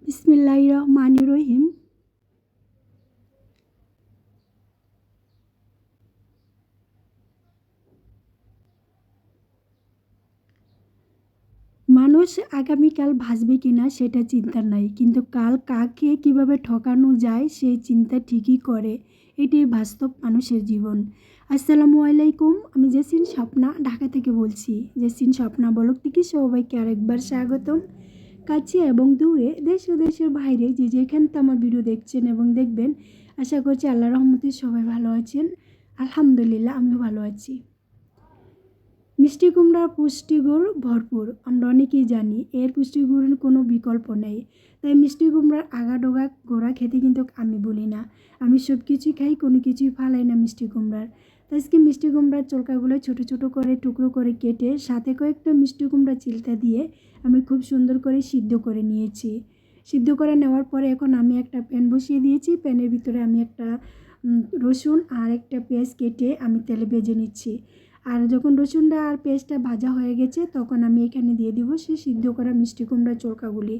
বিসমিল্লাহির রহমানির রহিম। মানুষ আগামীকাল ভাসবে কিনা সেটা চিন্তা নাই, কিন্তু কাল কাকে কিভাবে ঠকানো যায় সেই চিন্তা ঠিকই করে। এটাই বাস্তব মানুষের জীবন। আসসালামু আলাইকুম, আমি জেসিন স্বপ্না ঢাকা থেকে বলছি। জেসিন স্বপ্না ব্লগ থেকে সবাইকে আরেকবার স্বাগতম। কাছে এবং দূরে, দেশ ও দেশের বাইরে যে যেখান থেকে আমার ভিডিও দেখছেন এবং দেখবেন, আশা করছি আল্লাহর রহমতে সবাই ভালো আছেন। আলহামদুলিল্লাহ, আমিও ভালো আছি। মিষ্টি কুমড়ার পুষ্টিগুণ ভরপুর, আমরা অনেকেই জানি। এর পুষ্টিগুণের কোনো বিকল্প নেই। তাই মিষ্টি কুমড়ার আগাডোগা গোড়া খেতে কিন্তু আমি বলি না। আমি সব কিছুই খাই, কোনো কিছুই ফালাই না মিষ্টি কুমড়ার। তাই আজকে মিষ্টি কুমড়ার চোলকাগুলো ছোটো ছোটো করে টুকরো করে কেটে সাথে কয়েকটা মিষ্টি কুমড়া চিলটা দিয়ে আমি খুব সুন্দর করে সিদ্ধ করে নিয়েছি। সিদ্ধ করে নেওয়ার পরে এখন আমি একটা প্যান বসিয়ে দিয়েছি। প্যানের ভিতরে আমি একটা রসুন আর একটা পেঁয়াজ কেটে আমি তেলে ভেজে নিচ্ছি। আর যখন রসুনটা আর পেঁয়াজটা ভাজা হয়ে গেছে তখন আমি এখানে দিয়ে দিব সেই সিদ্ধ করা মিষ্টি কুমড়ার চোলকাগুলি।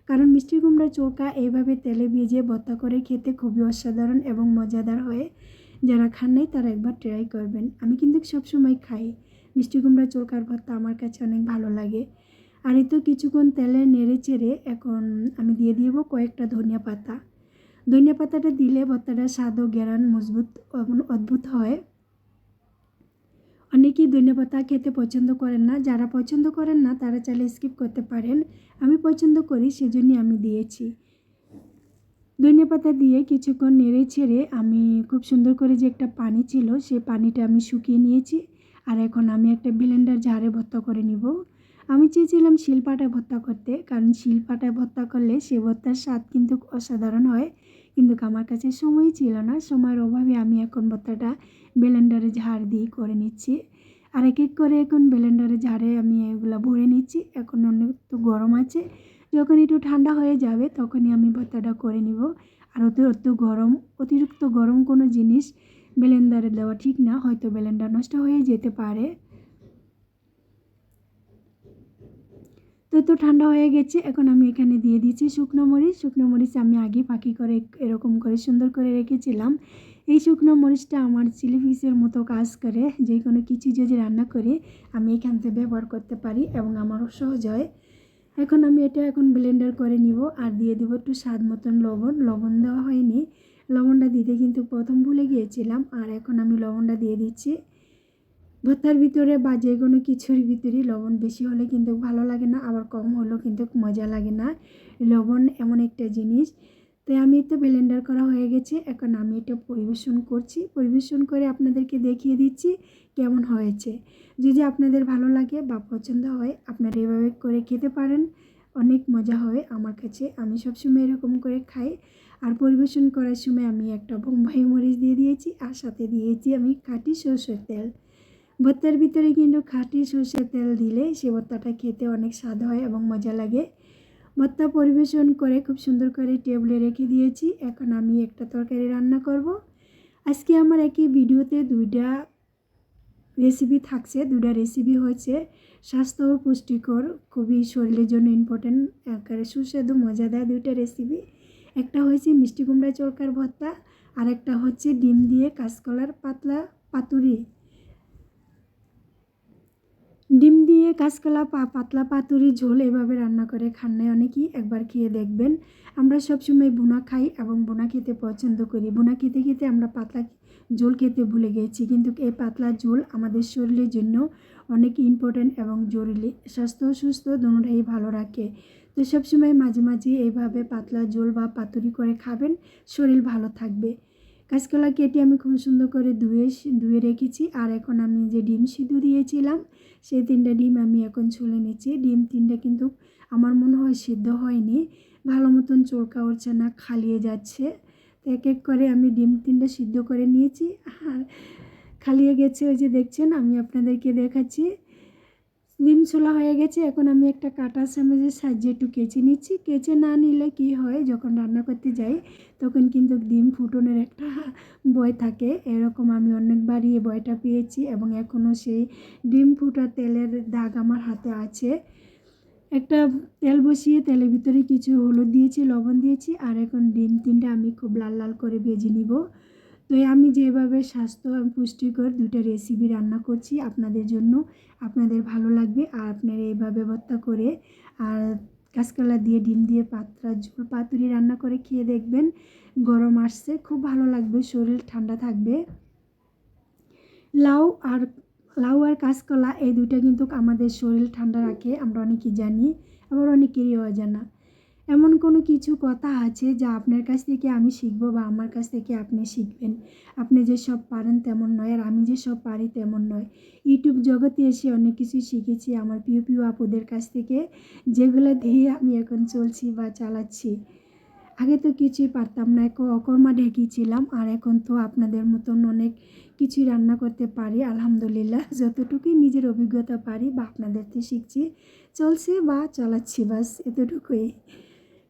কারণ মিষ্টি কুমড়ার চোলকা এইভাবে তেলে ভেজে ভর্তা করে খেতে খুবই অসাধারণ এবং মজাদার হয়। যারা খান নাই তারা একবার ট্রাই করবেন। আমি কিন্তু সবসময় খাই মিষ্টি কুমড়ার চোলকার ভর্তা, আমার কাছে অনেক ভালো লাগে। আর এই তো কিছুক্ষণ তেলে নেড়ে চেড়ে এখন আমি দিয়ে দিব কয়েকটা ধনিয়া পাতা। ধনিয়া পাতাটা দিলে ভর্তাটা স্বাদ ও ঘ্রাণ মজবুত এবং অদ্ভুত হয়। অনেকেই ধনেপাতা খেতে পছন্দ করেন না। যারা পছন্দ করেন না তারা চাইলে স্কিপ করতে পারেন। আমি পছন্দ করি, সেজন্যই আমি দিয়েছি। ধনেপাতা দিয়ে কিছুক্ষণ নেড়ে ছেড়ে আমি খুব সুন্দর করে যে একটা পানি ছিল সেই পানিটা আমি শুকিয়ে নিয়েছি। আর এখন আমি একটা ব্লেন্ডার জারে ভর্তা করে নিব। আমি চেয়েছিলাম শিলপাটায় ভর্তা করতে, কারণ শিলপাটায় ভর্তা করলে সে ভর্তার স্বাদ কিন্তু অসাধারণ হয়। কিন্তু আমার কাছে সময়ই ছিল না। সময়ের অভাবে আমি এখন ভর্তাটা ব্লেন্ডারে ঝাড় দিয়ে করে নিচ্ছি। আর এক এক করে এখন ব্লেন্ডারে ঝাড়ে আমি এগুলো ভরে নিচ্ছি। এখন অনেক তো গরম আছে, যখন একটু ঠান্ডা হয়ে যাবে তখনই আমি ভর্তাটা করে নিব। আর অতিরিক্ত গরম কোনো জিনিস ব্লেন্ডারে দেওয়া ঠিক না, হয়তো ব্লেন্ডার নষ্ট হয়ে যেতে পারে। তো ঠান্ডা হয়ে গেছে, এখন আমি এখানে দিয়ে দিচ্ছি শুকনো মরিচ। শুকনো মরিচ আমি আগে ফাঁকি করে এরকম করে সুন্দর করে রেখেছিলাম। এই শুকনো মরিচটা আমার চিলি ফ্লেক্সের মতো কাজ করে। যে কোনো কিছু যদি রান্না করি আমি এখান থেকে ব্যবহার করতে পারি এবং আমারও সহজ হয়। এখন আমি এটা ব্লেন্ডার করে নিব আর দিয়ে দিব একটু স্বাদ মতন লবণ। লবণ দেওয়া হয়নি, লবণটা দিতে কিন্তু প্রথম ভুলে গিয়েছিলাম। আর এখন আমি লবণটা দিয়ে দিচ্ছি। ভর্তার ভিতরে বা যে কোনো কিছুর ভিতরেই লবণ বেশি হলে কিন্তু ভালো লাগে না, আবার কম হলেও কিন্তু মজা লাগে না। লবণ এমন একটা জিনিস। তাই আমি তো ব্লেন্ডার করা হয়ে গেছে, এখন আমি এটা পরিবেশন করছি। পরিবেশন করে আপনাদেরকে দেখিয়ে দিচ্ছি কেমন হয়েছে। যদি আপনাদের ভালো লাগে বা পছন্দ হয় আপনারা এভাবে করে খেতে পারেন, অনেক মজা হয় আমার কাছে। আমি সবসময় এরকম করে খাই। আর পরিবেশন করার সময় আমি একটা বোম্বাই মরিচ দিয়ে দিয়েছি আর সাথে দিয়েছি আমি খাঁটি সরষের তেল। ভর্তার ভিতরে কিন্তু খাঁটি সরষের তেল দিলে সে ভর্তাটা খেতে অনেক স্বাদ হয় এবং মজা লাগে। ভর্তা পরিবেশন করে খুব সুন্দর করে টেবিলে রেখে দিয়েছি। এখন আমি একটা তরকারি রান্না করব। আজকে আমার একই ভিডিওতে দুইটা রেসিপি থাকছে। দুইটা রেসিপি হচ্ছে স্বাস্থ্য ও পুষ্টিকর, খুবই শরীরের জন্য ইম্পর্টেন্ট, একেবারে সুস্বাদু মজাদার দুইটা রেসিপি। একটা হয়েছে মিষ্টি কুমড়া চরকার ভর্তা, আর একটা হচ্ছে ডিম দিয়ে কাঁচকলার পাতলা পাতুরি। ডিম দিয়ে কাঁচকলা পাতলা পাতুরি ঝোল এভাবে রান্না করে খান নাই অনেকেই, একবার খেয়ে দেখবেন। আমরা সবসময় বোনা খাই এবং বোনা খেতে পছন্দ করি। বোনা খেতে খেতে আমরা পাতলা ঝোল খেতে ভুলে গেছি, কিন্তু এই পাতলা ঝোল আমাদের শরীরের জন্য অনেক ইম্পর্ট্যান্ট এবং জরুরি। স্বাস্থ্য সুস্থ দুটোই ভালো রাখে। তো সবসময় মাঝে মাঝে এইভাবে পাতলা ঝোল বা পাতুরি করে খাবেন, শরীর ভালো থাকবে। কাঁচকলা কেটে আমি খুব সুন্দর করে ধুয়ে রেখেছি। আর এখন আমি যে ডিম সিদ্ধ দিয়েছিলাম সেই 3টা ডিম আমি এখন ছুলে নিচ্ছি। ডিম 3টা কিন্তু আমার মনে হয় সিদ্ধ হয়নি, ভালো মতন চোরকা উঠছে না, খালিয়ে যাচ্ছে। তো এক এক করে আমি ডিম 3টা সিদ্ধ করে নিয়েছি। আর খালিয়ে গেছে, ওই যে দেখছেন, আমি আপনাদেরকে দেখাচ্ছি। ডিম ছোলা হয়ে গেছে, এখন আমি একটা কাঁটা চামচের সাহায্যে একটু কেচে নিচ্ছি। কেচে না নিলে কি হয়, যখন রান্না করতে যাই তখন কিন্তু ডিম ফুটনের একটা ভয় থাকে। এরকম আমি অনেকবারই এই ভয়টা পেয়েছি এবং এখনও সেই ডিম ফুটার তেলের দাগ আমার হাতে আছে। একটা তেল বসিয়ে তেলের ভিতরে কিছু হলুদ দিয়েছি, লবণ দিয়েছি, আর এখন ডিম 3টা আমি খুব লাল লাল করে ভেজে নিব। তো আমি যেভাবে স্বাস্থ্য এবং পুষ্টিকর 2টা রেসিপি রান্না করছি আপনাদের জন্য, আপনাদের ভালো লাগবে। আর আপনারা এইভাবে ভর্তা করে আর কাঁচকলা দিয়ে ডিম দিয়ে পাতলা ঝোল পাতুরি রান্না করে খেয়ে দেখবেন। গরম আসছে, খুব ভালো লাগবে, শরীর ঠান্ডা থাকবে। লাউ আর কাঁচকলা এই 2টা কিন্তু আমাদের শরীর ঠান্ডা রাখে, আমরা অনেকেই জানি, আবার অনেকেরই অজানা। এমন কোনো কিছু কথা আছে যা আপনার কাছ থেকে আমি শিখবো বা আমার কাছ থেকে আপনি শিখবেন। আপনি যে সব পারেন তেমন নয়, আর আমি যে সব পারি তেমন নয়। ইউটিউব জগতে এসে অনেক কিছু শিখেছি আমার প্রিয় আপুদের কাছ থেকে, যেগুলো দিয়ে আমি এখন চলছি বা চালাচ্ছি। আগে তো কিছুই পারতাম না, অকর্মা ঢেকি ছিলাম, আর এখন তো আপনাদের মতন অনেক কিছুই রান্না করতে পারি আলহামদুলিল্লাহ। যতটুকুই নিজের অভিজ্ঞতা পারি বা আপনাদের থেকে শিখছি, চলছে বা চালাচ্ছি, বাস এতটুকুই।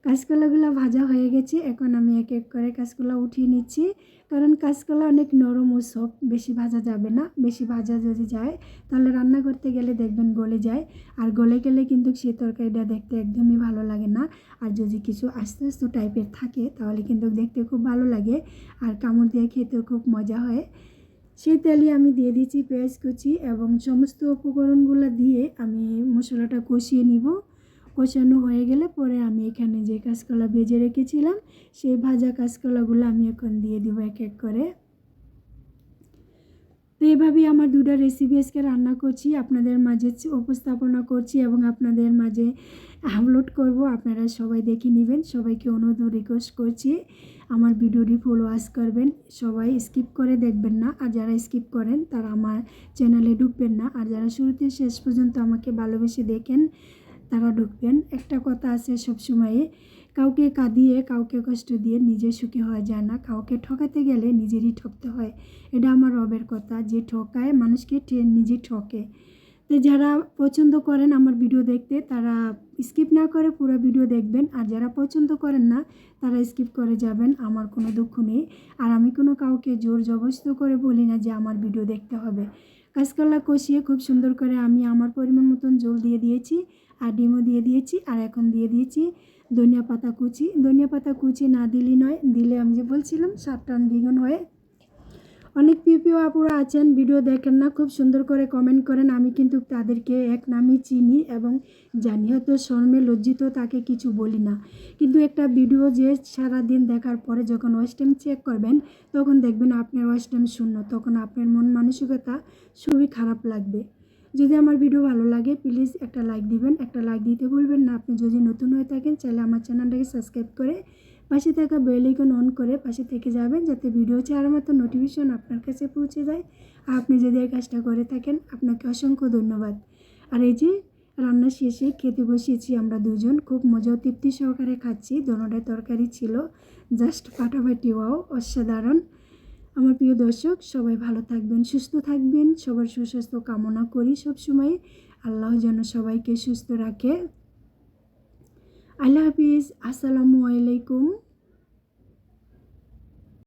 কাঁচকলাগুলো ভাজা হয়ে গেছে, এখন আমি এক এক করে কাঁচকলা উঠিয়ে নিচ্ছি, কারণ কাঁচকলা অনেক নরম ও সফট, বেশি ভাজা যাবে না। বেশি ভাজা যদি যায় তাহলে রান্না করতে গেলে দেখবেন গলে যায়, আর গলে গেলে কিন্তু সে তরকারিটা দেখতে একদমই ভালো লাগে না। আর যদি কিছু আস্তে আস্তে টাইপের থাকে তাহলে কিন্তু দেখতে খুব ভালো লাগে, আর কামড় দিয়ে খেতেও খুব মজা হয়। সেই তেলে আমি দিয়ে দিচ্ছি পেঁয়াজ কুচি এবং সমস্ত উপকরণগুলো দিয়ে আমি মশলাটা কষিয়ে নিব। কষানো হয়ে গেলে পরে আমি এখানে যে কাঁচকলা ভেজে রেখেছিলাম সেই ভাজা কাঁচকলাগুলো আমি এখন দিয়ে দিব এক এক করে। তো এইভাবেই আমার 2টা রেসিপি আজকে রান্না করছি, আপনাদের মাঝে উপস্থাপনা করছি এবং আপনাদের মাঝে আপলোড করব। আপনারা সবাই দেখে নেবেন। সবাইকে অনুরোধ রিকোয়েস্ট করছি আমার ভিডিওটি ফলোয়ার্স করবেন, সবাই স্কিপ করে দেখবেন না। আর যারা স্কিপ করেন তারা আমার চ্যানেলে ঢুকবেন না, আর যারা শুরুতে শেষ পর্যন্ত আমাকে ভালোবেসে দেখেন তারা ঢুকবেন। একটা কথা আছে সবসময়ে, কাউকে কাঁদিয়ে কাউকে কষ্ট দিয়ে নিজে সুখী হওয়া যায় না, কাউকে ঠকাতে গেলে নিজেরই ঠকতে হয়। এটা আমার রবের কথা, যে ঠকায় মানুষকে নিজে ঠকে। তো যারা পছন্দ করেন আমার ভিডিও দেখতে তারা স্কিপ না করে পুরো ভিডিও দেখবেন, আর যারা পছন্দ করেন না তারা স্কিপ করে যাবেন, আমার কোনো দুঃখ নেই। আর আমি কোনো কাউকে জোর জবরদস্ত করে বলি না যে আমার ভিডিও দেখতে হবে। কাঁচকলা কষিয়ে খুব সুন্দর করে আমি আমার পরিমাণ মতন জল দিয়ে দিয়েছি, আর ডিমও দিয়ে দিয়েছি, আর এখন দিয়ে দিয়েছি ধনিয়া পাতা কুচি। ধনিয়া পাতা কুচি না দিলেই নয়, দিলে আমি যে বলছিলাম স্বাদটা দ্বিগুণ হয়ে। অনেক প্রিয় আপুরা আছেন ভিডিও দেখেন না, খুব সুন্দর করে কমেন্ট করেন, আমি কিন্তু তাদেরকে এক নামই চিনি এবং জানি। হয়তো শর্মে লজ্জিত তাকে কিছু বলি না, কিন্তু একটা ভিডিও যে সারাদিন দেখার পরে যখন ওয়াচ টাইম চেক করবেন তখন দেখবেন আপনার ওয়াচ টাইম শূন্য, তখন আপনার মন মানসিকতা খুবই খারাপ লাগবে। যদি আমার ভিডিও ভালো লাগে প্লিজ একটা লাইক দিবেন, একটা লাইক দিতে ভুলবেন না। আপনি যদি নতুন হয়ে থাকেন চাইলে আমার চ্যানেলটাকে সাবস্ক্রাইব করে পাশে থাকা বেল আইকন অন করে পাশে থেকে যাবেন, যাতে ভিডিও ছাড়ার মতো নোটিফিকেশন আপনার কাছে পৌঁছে যায়। আর আপনি যদি এই কাজটা করে থাকেন আপনাকে অসংখ্য ধন্যবাদ। আর এই যে রান্না শেষে খেতে বসিয়েছি আমরা দুজন, খুব মজা ও তৃপ্তি সহকারে খাচ্ছি। দোনোটাই তরকারি ছিল জাস্ট ফাটাফাটি, ওয়াও অসাধারণ। আমার প্রিয় দর্শক সবাই ভালো থাকবেন, সুস্থ থাকবেন, সবার সুস্বাস্থ্য কামনা করি সবসময়। আল্লাহ যেন সবাইকে সুস্থ রাখে। আল্লাহ হাফিজ, আসসালামু আলাইকুম।